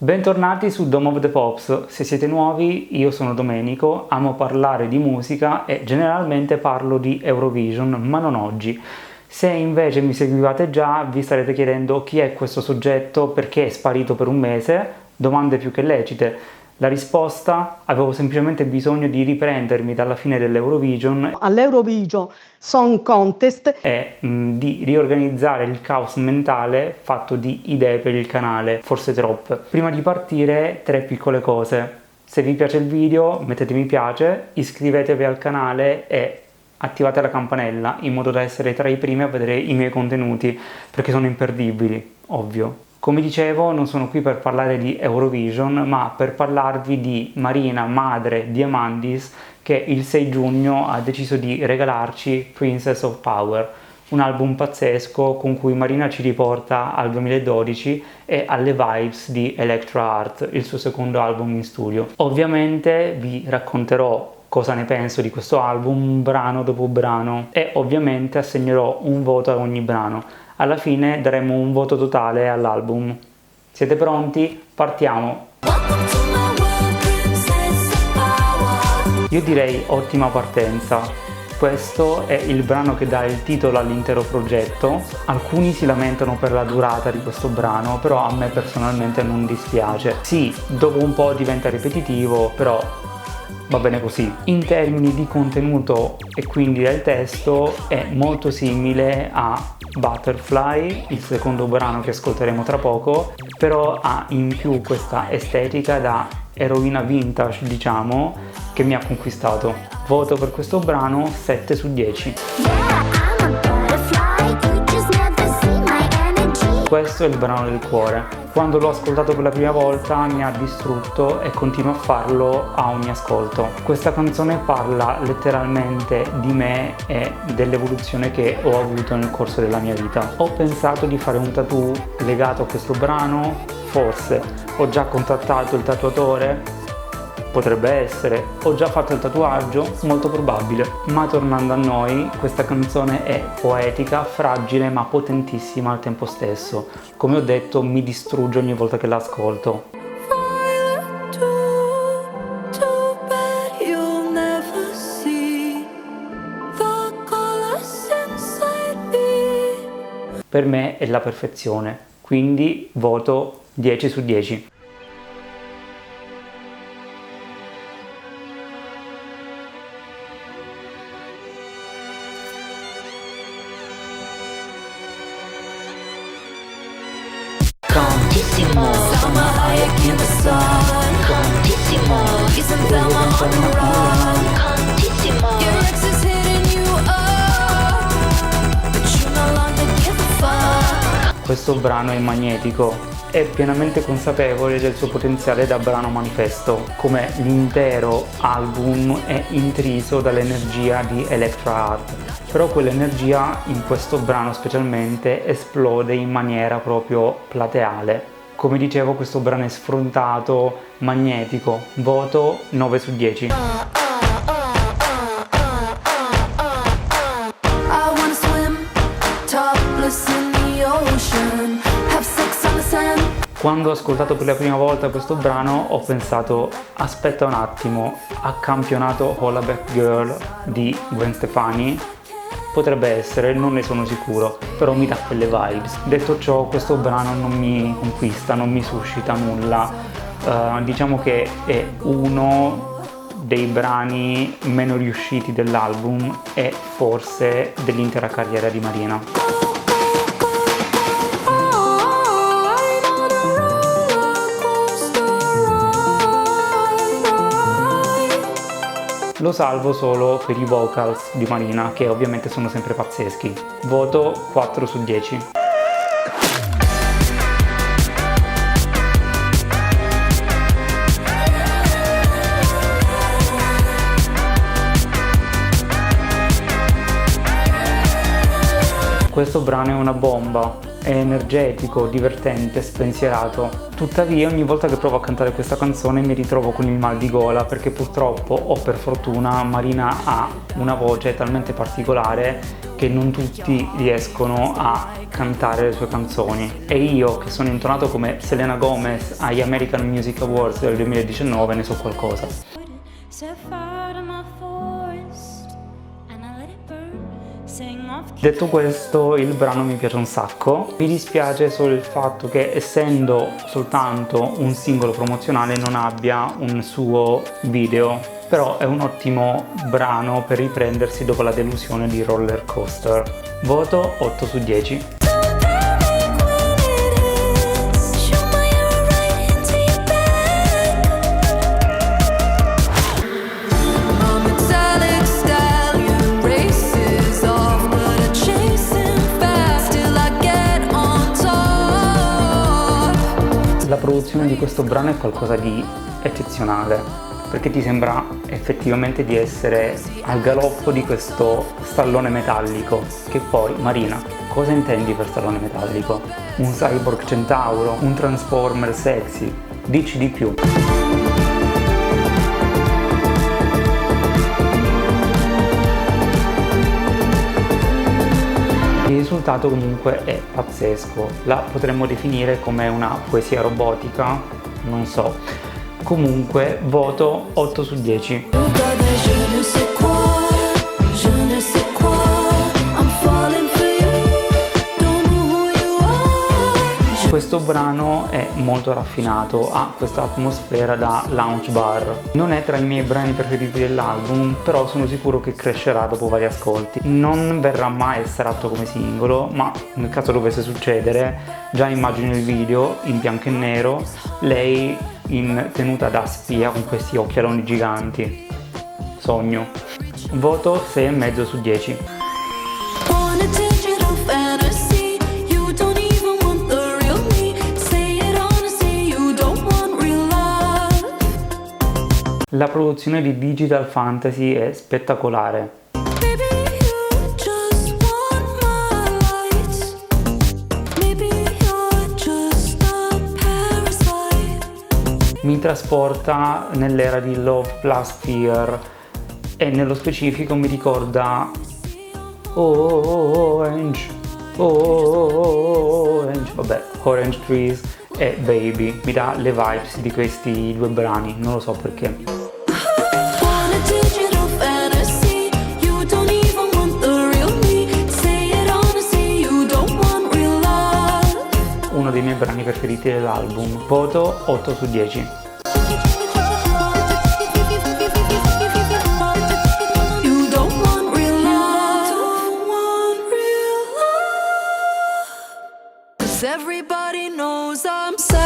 Bentornati su Dome of the Pops. Se siete nuovi, io sono Domenico, amo parlare di musica e generalmente parlo di Eurovision, ma non oggi. Se invece mi seguivate già, vi starete chiedendo chi è questo soggetto, perché è sparito per un mese, domande più che lecite. La risposta: avevo semplicemente bisogno di riprendermi dalla fine dell'Eurovision all'Eurovision Song Contest e di riorganizzare il caos mentale fatto di idee per il canale, forse troppe. Prima di partire, 3 piccole cose. Se vi piace il video, mettete mi piace, iscrivetevi al canale e attivate la campanella in modo da essere tra i primi a vedere i miei contenuti, perché sono imperdibili, ovvio. Come dicevo, non sono qui per parlare di Eurovision, ma per parlarvi di Marina, madre di Amandis, che il 6 giugno ha deciso di regalarci Princess of Power, un album pazzesco con cui Marina ci riporta al 2012 e alle vibes di Electra Heart, il suo secondo album in studio. Ovviamente vi racconterò cosa ne penso di questo album, brano dopo brano, e ovviamente assegnerò un voto a ogni brano. Alla fine daremo un voto totale all'album. Siete pronti? Partiamo! Io direi ottima partenza. Questo è il brano che dà il titolo all'intero progetto. Alcuni si lamentano per la durata di questo brano, però a me personalmente non dispiace. Sì, dopo un po' diventa ripetitivo, però va bene così. In termini di contenuto e quindi del testo è molto simile a Butterfly, il secondo brano che ascolteremo tra poco, però ha in più questa estetica da eroina vintage, diciamo, che mi ha conquistato. Voto per questo brano 7 su 10. Questo è il brano del cuore. Quando l'ho ascoltato per la prima volta mi ha distrutto e continuo a farlo a ogni ascolto. Questa canzone parla letteralmente di me e dell'evoluzione che ho avuto nel corso della mia vita. Ho pensato di fare un tattoo legato a questo brano? Forse. Ho già contattato il tatuatore? Potrebbe essere. Ho già fatto il tatuaggio? Molto probabile. Ma tornando a noi, questa canzone è poetica, fragile ma potentissima al tempo stesso. Come ho detto, mi distrugge ogni volta che la ascolto. Per me è la perfezione, quindi voto 10 su 10. Contissimo, sono high in the sun. Contissimo, isn't them on the run? Contissimo, your ex is hitting you up, but you no longer give a fuck. Questo brano è magnetico, è pienamente consapevole del suo potenziale da brano manifesto, come l'intero album è intriso dall'energia di Electra Heart. Però quell'energia in questo brano specialmente esplode in maniera proprio plateale. Come dicevo, questo brano è sfrontato, magnetico, voto 9 su 10. I wanna swim, topless in the ocean, have sex on the sand. Quando ho ascoltato per la prima volta questo brano ho pensato: aspetta un attimo, ha campionato Hollaback Girl di Gwen Stefani? Potrebbe essere, non ne sono sicuro, però mi dà quelle vibes. Detto ciò, questo brano non mi conquista, non mi suscita nulla. Diciamo che è uno dei brani meno riusciti dell'album e forse dell'intera carriera di Marina. Lo salvo solo per i vocals di Marina, che ovviamente sono sempre pazzeschi. Voto 4 su 10. Questo brano è una bomba. è energetico, divertente, spensierato. Tuttavia ogni volta che provo a cantare questa canzone mi ritrovo con il mal di gola, perché purtroppo, o per fortuna, Marina ha una voce talmente particolare che non tutti riescono a cantare le sue canzoni, e io, che sono intonato come Selena Gomez agli American Music Awards del 2019, ne so qualcosa. Detto questo, il brano mi piace un sacco. Mi dispiace solo il fatto che, essendo soltanto un singolo promozionale, non abbia un suo video, però è un ottimo brano per riprendersi dopo la delusione di Roller Coaster. Voto 8 su 10. La produzione di questo brano è qualcosa di eccezionale, perché ti sembra effettivamente di essere al galoppo di questo stallone metallico. Che poi, Marina, cosa intendi per stallone metallico? Un cyborg centauro? Un transformer sexy? Dici di più. Il risultato comunque è pazzesco, la potremmo definire come una poesia robotica, non so. Comunque voto 8 su 10. Questo brano è molto raffinato, ha questa atmosfera da lounge bar. Non è tra i miei brani preferiti dell'album, però sono sicuro che crescerà dopo vari ascolti. Non verrà mai estratto come singolo, ma nel caso dovesse succedere, già immagino il video in bianco e nero, lei in tenuta da spia con questi occhialoni giganti. Sogno. Voto 6,5 su 10. La produzione di Digital Fantasy è spettacolare. Mi trasporta nell'era di Love plus Fear e nello specifico mi ricorda Orange, Orange, vabbè, Orange Trees e Baby. Mi dà le vibes di questi due brani, non lo so perché. Uno dei miei brani preferiti dell'album. Voto 8 su 10. Everybody knows I'm sad.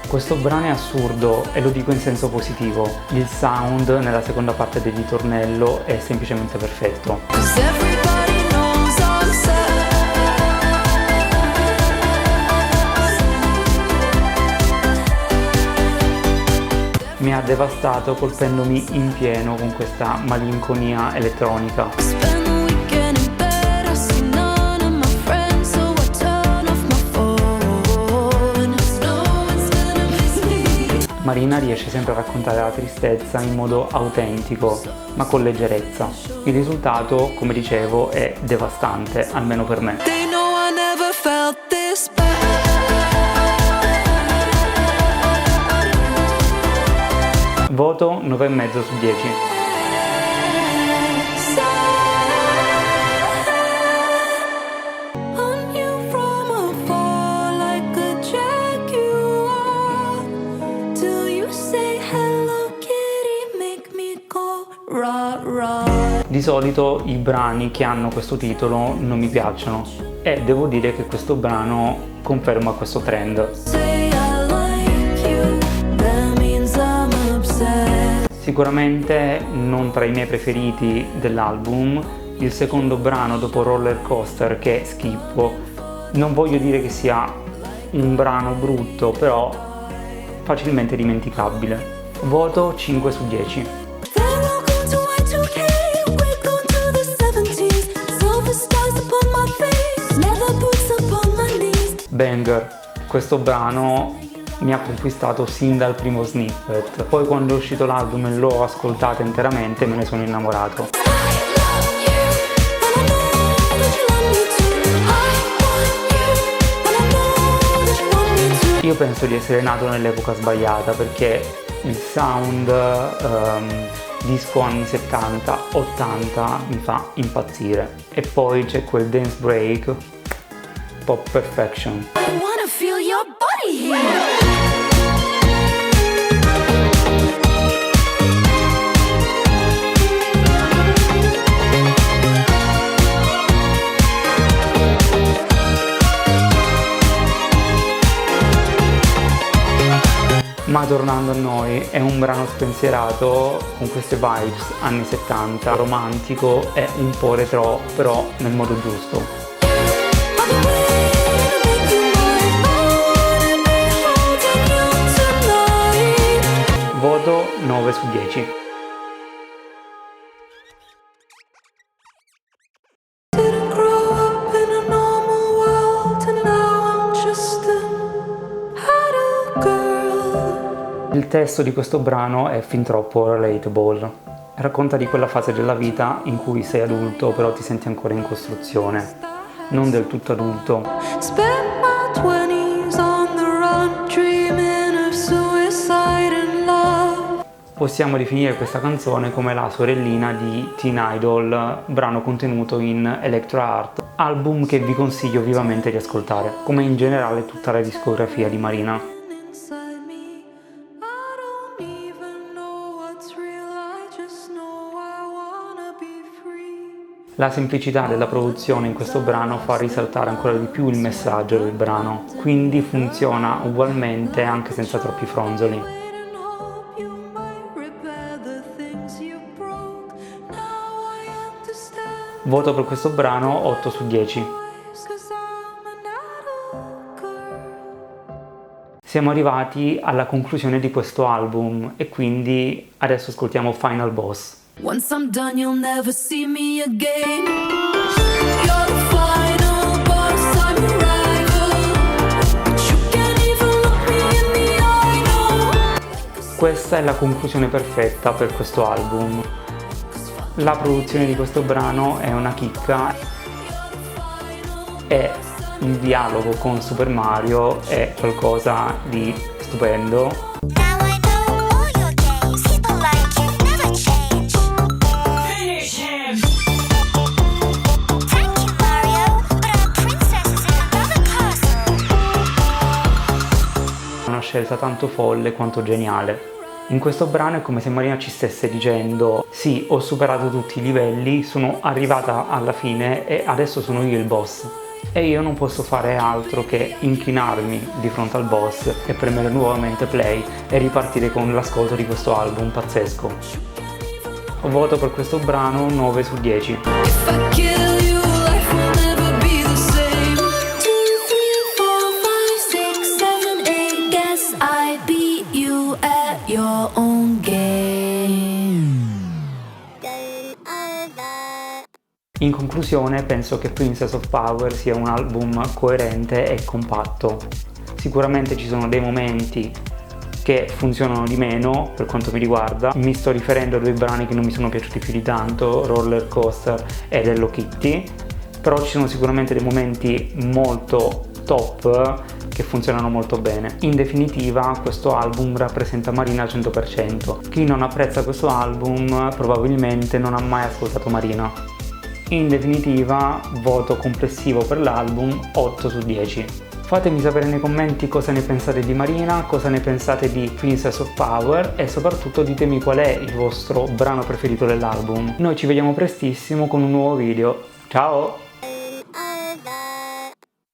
Questo brano è assurdo e lo dico in senso positivo. Il sound nella seconda parte del ritornello è semplicemente perfetto. Everybody knows I'm sad. Mi ha devastato colpendomi in pieno con questa malinconia elettronica. Spend the weekend in bed, I see none of my friends, so I turn off my phone. No one's gonna miss me. Marina riesce sempre a raccontare la tristezza in modo autentico, ma con leggerezza. Il risultato, come dicevo, è devastante, almeno per me. They know I never felt this bad. Voto 9,5 su 10. On you from afar like a jaguar, till you say hello kitty, make me go rah rah. Di solito i brani che hanno questo titolo non mi piacciono e devo dire che questo brano conferma questo trend. Say I like you, that means I'm obsessed. Sicuramente non tra i miei preferiti dell'album, il secondo brano dopo Roller Coaster, che schippo. Non voglio dire che sia un brano brutto, però facilmente dimenticabile. Voto 5 su 10. Then welcome to Y2K, welcome to the Banger. Questo brano mi ha conquistato sin dal primo snippet, poi quando è uscito l'album e l'ho ascoltato interamente me ne sono innamorato. Io penso di essere nato nell'epoca sbagliata perché il sound disco anni 70-80 mi fa impazzire. E poi c'è quel dance break, Pop Perfection. I wanna feel your body here. Ma tornando a noi, è un brano spensierato con queste vibes anni 70, romantico e un po' retro, però nel modo giusto. Voto 9 su 10. Il testo di questo brano è fin troppo relatable. Racconta di quella fase della vita in cui sei adulto però ti senti ancora in costruzione, non del tutto adulto. Possiamo definire questa canzone come la sorellina di Teen Idol, brano contenuto in Electra Heart, album che vi consiglio vivamente di ascoltare, come in generale tutta la discografia di Marina. La semplicità della produzione in questo brano fa risaltare ancora di più il messaggio del brano, quindi funziona ugualmente anche senza troppi fronzoli. Voto per questo brano 8 su 10. Siamo arrivati alla conclusione di questo album e quindi adesso ascoltiamo Final Boss. Once I'm done, you'll never see me again. You're the final boss, I'm your rival. But you can't even look me in the eye, no. Questa è la conclusione perfetta per questo album. La produzione di questo brano è una chicca e il dialogo con Super Mario è qualcosa di stupendo. Una scelta tanto folle quanto geniale. In questo brano è come se Marina ci stesse dicendo: sì, ho superato tutti i livelli, sono arrivata alla fine e adesso sono io il boss. E io non posso fare altro che inchinarmi di fronte al boss e premere nuovamente play e ripartire con l'ascolto di questo album pazzesco. Voto per questo brano 9 su 10. Your own game. In conclusione, penso che Princess of Power sia un album coerente e compatto. Sicuramente ci sono dei momenti che funzionano di meno per quanto mi riguarda. Mi sto riferendo a due brani che non mi sono piaciuti più di tanto, Roller Coaster ed Hello Kitty, però ci sono sicuramente dei momenti molto top che funzionano molto bene. In definitiva, questo album rappresenta Marina al 100%. Chi non apprezza questo album probabilmente non ha mai ascoltato Marina. In definitiva, voto complessivo per l'album 8 su 10. Fatemi sapere nei commenti cosa ne pensate di Marina, cosa ne pensate di Princess of Power e soprattutto ditemi qual è il vostro brano preferito dell'album. Noi ci vediamo prestissimo con un nuovo video. Ciao!